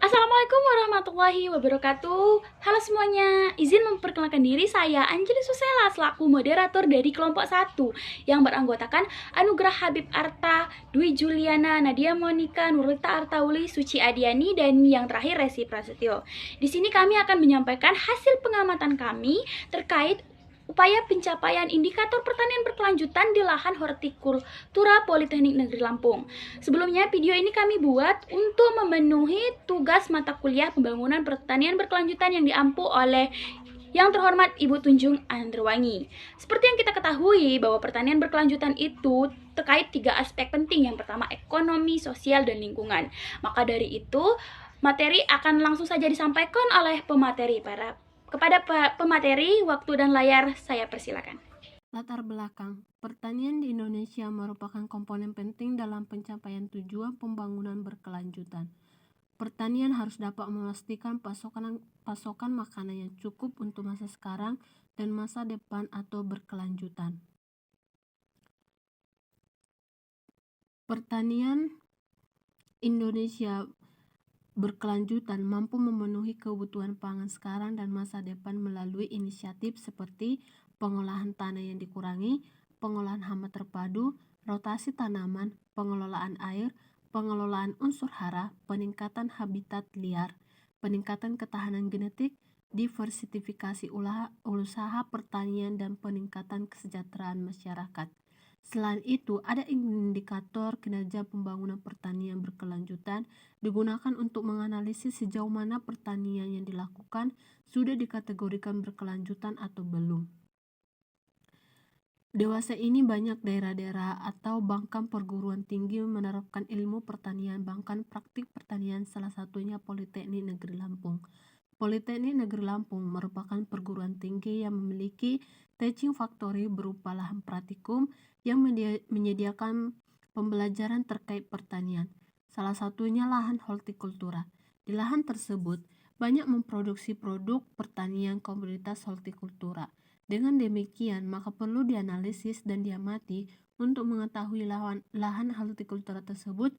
Assalamualaikum warahmatullahi wabarakatuh. Halo semuanya, izin memperkenalkan diri, saya Anjeli Susela selaku moderator dari kelompok 1 yang beranggotakan Anugrah Habib Arta, Dwi Juliana, Nadia Monika, Nurlita Artauli, Suci Adiani, dan yang terakhir Resi Prasetyo. Di sini kami akan menyampaikan hasil pengamatan kami terkait upaya pencapaian indikator pertanian berkelanjutan di lahan hortikultura Politeknik Negeri Lampung. Sebelumnya, video ini kami buat untuk memenuhi tugas mata kuliah pembangunan pertanian berkelanjutan yang diampu oleh yang terhormat Ibu Tunjung Andrewangi. Seperti yang kita ketahui bahwa pertanian berkelanjutan itu terkait 3 aspek penting. Yang pertama ekonomi, sosial, dan lingkungan. Maka dari itu, materi akan langsung saja disampaikan oleh pemateri. Kepada pemateri, waktu dan layar saya persilakan. Latar belakang, pertanian di Indonesia merupakan komponen penting dalam pencapaian tujuan pembangunan berkelanjutan. Pertanian harus dapat memastikan pasokan makanan yang cukup untuk masa sekarang dan masa depan atau berkelanjutan. Pertanian Indonesia berkelanjutan mampu memenuhi kebutuhan pangan sekarang dan masa depan melalui inisiatif seperti pengolahan tanah yang dikurangi, pengolahan hama terpadu, rotasi tanaman, pengelolaan air, pengelolaan unsur hara, peningkatan habitat liar, peningkatan ketahanan genetik, diversifikasi usaha pertanian, dan peningkatan kesejahteraan masyarakat. Selain itu, ada indikator kinerja pembangunan pertanian berkelanjutan digunakan untuk menganalisis sejauh mana pertanian yang dilakukan sudah dikategorikan berkelanjutan atau belum. Dewasa ini banyak daerah-daerah atau bahkan perguruan tinggi menerapkan ilmu pertanian, bahkan praktik pertanian, salah satunya Politeknik Negeri Lampung. Politeknik Negeri Lampung merupakan perguruan tinggi yang memiliki teaching factory berupa lahan praktikum yang menyediakan pembelajaran terkait pertanian. Salah satunya lahan hortikultura. Di lahan tersebut banyak memproduksi produk pertanian komoditas hortikultura. Dengan demikian, maka perlu dianalisis dan diamati untuk mengetahui lahan hortikultura tersebut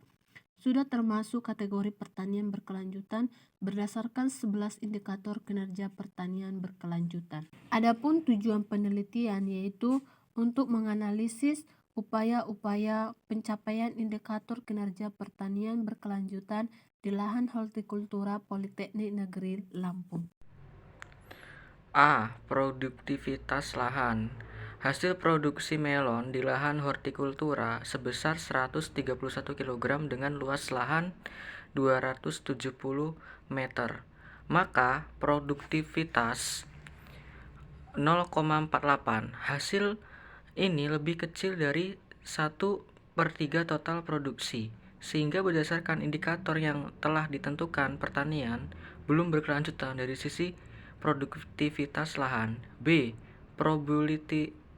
sudah termasuk kategori pertanian berkelanjutan berdasarkan 11 indikator kinerja pertanian berkelanjutan. Adapun tujuan penelitian yaitu untuk menganalisis upaya-upaya pencapaian indikator kinerja pertanian berkelanjutan di lahan hortikultura Politeknik Negeri Lampung. A. Produktivitas lahan. Hasil produksi melon di lahan hortikultura sebesar 131 kg dengan luas lahan 270 meter. Maka produktivitas 0,48. Hasil ini lebih kecil dari 1/3 total produksi, sehingga berdasarkan indikator yang telah ditentukan pertanian belum berkelanjutan dari sisi produktivitas lahan. B.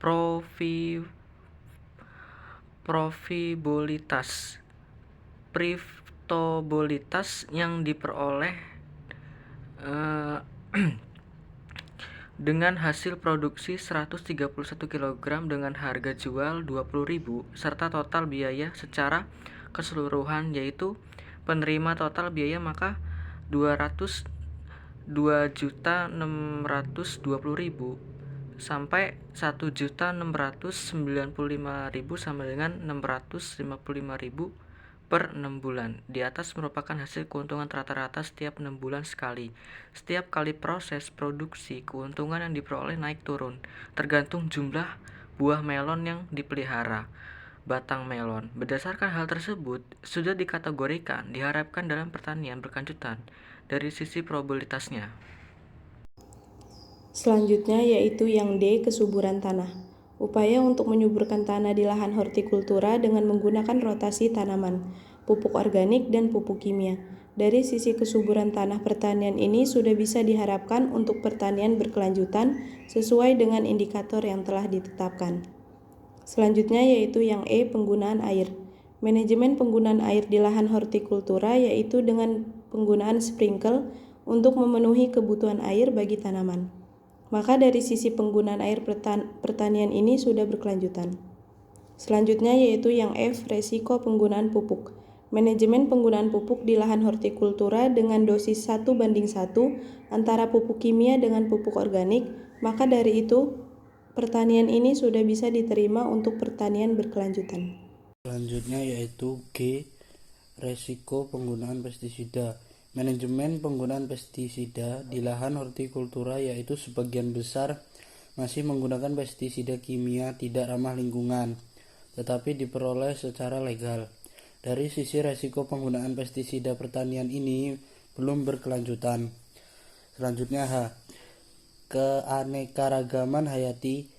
Profitabilitas yang diperoleh dengan hasil produksi 131 kg dengan harga jual 20.000 serta total biaya secara keseluruhan yaitu penerima total biaya maka 202.620.000 sampai 1.695.000 sama dengan 655.000 per 6 bulan. Di atas merupakan hasil keuntungan rata-rata setiap 6 bulan sekali. Setiap kali proses produksi, keuntungan yang diperoleh naik turun, tergantung jumlah buah melon yang dipelihara. Batang melon. Berdasarkan hal tersebut, sudah dikategorikan diharapkan dalam pertanian berkelanjutan dari sisi probabilitasnya. Selanjutnya yaitu yang D, kesuburan tanah. Upaya untuk menyuburkan tanah di lahan hortikultura dengan menggunakan rotasi tanaman, pupuk organik, dan pupuk kimia. Dari sisi kesuburan tanah pertanian ini sudah bisa diharapkan untuk pertanian berkelanjutan sesuai dengan indikator yang telah ditetapkan. Selanjutnya yaitu yang E, penggunaan air. Manajemen penggunaan air di lahan hortikultura yaitu dengan penggunaan sprinkle untuk memenuhi kebutuhan air bagi tanaman. Maka dari sisi penggunaan air pertanian ini sudah berkelanjutan. Selanjutnya yaitu yang F, resiko penggunaan pupuk. Manajemen penggunaan pupuk di lahan hortikultura dengan dosis 1:1 antara pupuk kimia dengan pupuk organik, maka dari itu pertanian ini sudah bisa diterima untuk pertanian berkelanjutan. Selanjutnya yaitu G. Resiko penggunaan pestisida. Manajemen penggunaan pestisida di lahan hortikultura yaitu sebagian besar masih menggunakan pestisida kimia tidak ramah lingkungan, tetapi diperoleh secara legal. Dari sisi resiko penggunaan pestisida pertanian ini belum berkelanjutan. Selanjutnya H. Keanekaragaman hayati.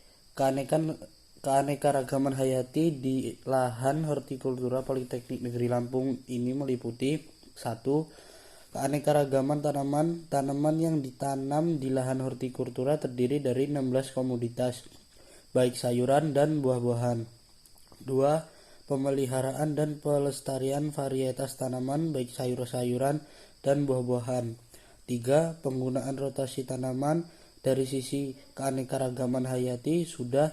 Keanekaragaman hayati di lahan hortikultura Politeknik Negeri Lampung ini meliputi 1. Keanekaragaman tanaman yang ditanam di lahan hortikultura terdiri dari 16 komoditas, baik sayuran dan buah-buahan. 2. Pemeliharaan dan pelestarian varietas tanaman baik sayur-sayuran dan buah-buahan. 3. Penggunaan rotasi tanaman. Dari sisi keanekaragaman hayati sudah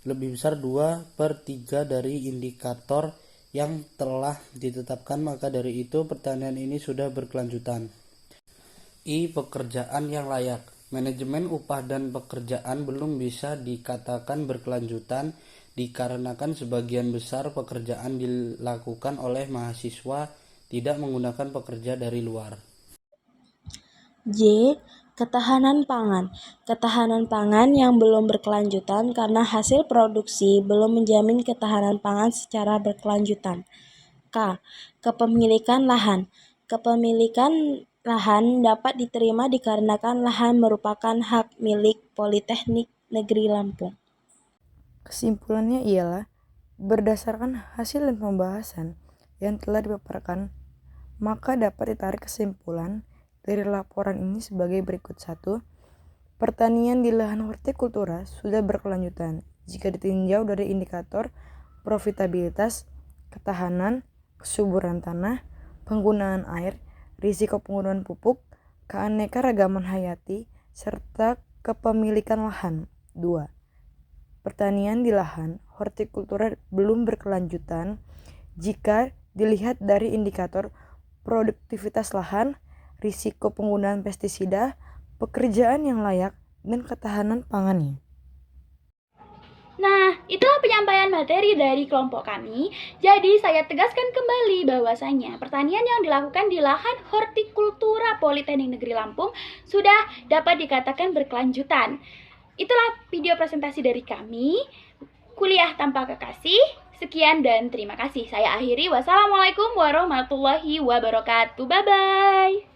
lebih besar 2/3 dari indikator yang telah ditetapkan, maka dari itu pertanian ini sudah berkelanjutan. I. Pekerjaan yang layak. Manajemen upah dan pekerjaan belum bisa dikatakan berkelanjutan dikarenakan sebagian besar pekerjaan dilakukan oleh mahasiswa tidak menggunakan pekerja dari luar. J. Ketahanan pangan. Ketahanan pangan yang belum berkelanjutan karena hasil produksi belum menjamin ketahanan pangan secara berkelanjutan. K. Kepemilikan lahan. Kepemilikan lahan dapat diterima dikarenakan lahan merupakan hak milik Politeknik Negeri Lampung. Kesimpulannya ialah, berdasarkan hasil dan pembahasan yang telah dipaparkan, maka dapat ditarik kesimpulan dari laporan ini sebagai berikut. 1. Pertanian di lahan hortikultura sudah berkelanjutan jika ditinjau dari indikator profitabilitas, ketahanan, kesuburan tanah, penggunaan air, risiko penggunaan pupuk, keanekaragaman hayati, serta kepemilikan lahan. 2. Pertanian di lahan hortikultura belum berkelanjutan jika dilihat dari indikator produktivitas lahan, risiko penggunaan pestisida, pekerjaan yang layak, dan ketahanan pangannya. Nah, itulah penyampaian materi dari kelompok kami. Jadi, saya tegaskan kembali bahwasanya pertanian yang dilakukan di lahan hortikultura Politeknik Negeri Lampung sudah dapat dikatakan berkelanjutan. Itulah video presentasi dari kami, Kuliah Tanpa Kekasih. Sekian dan terima kasih. Saya akhiri. Wassalamualaikum warahmatullahi wabarakatuh. Bye-bye.